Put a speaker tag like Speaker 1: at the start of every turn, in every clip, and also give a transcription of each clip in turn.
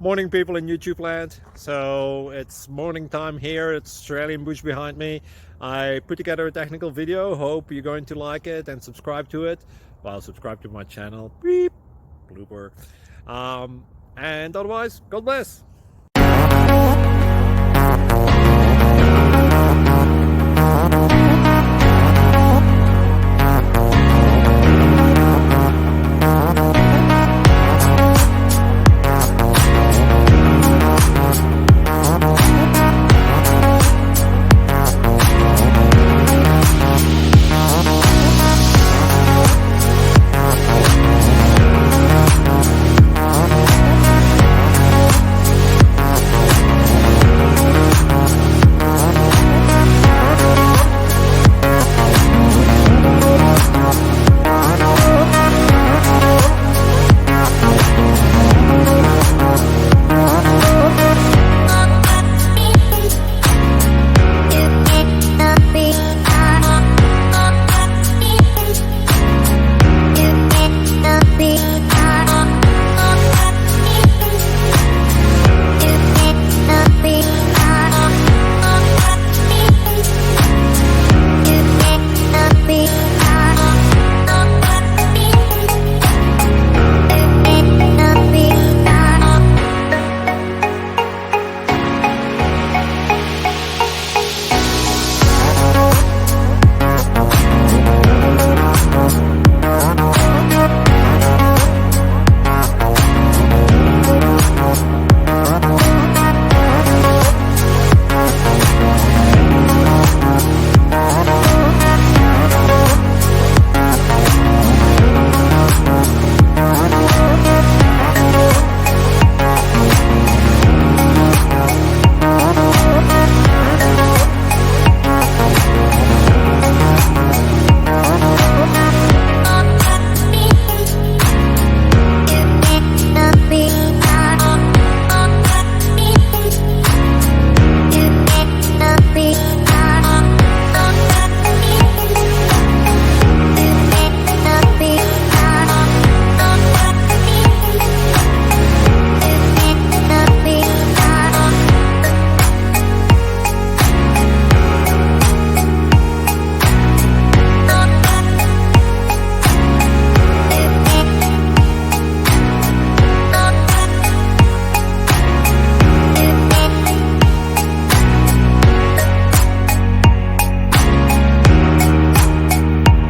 Speaker 1: Morning, people in YouTube land. So it's morning time here. It's Australian bush behind me. I put together a technical video. Hope you're going to like it and subscribe to it. Well, subscribe to my channel. Beep, blooper. And otherwise, God bless.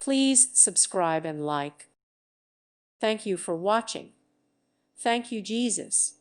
Speaker 2: Please subscribe and like. Thank you for watching. Thank you, Jesus.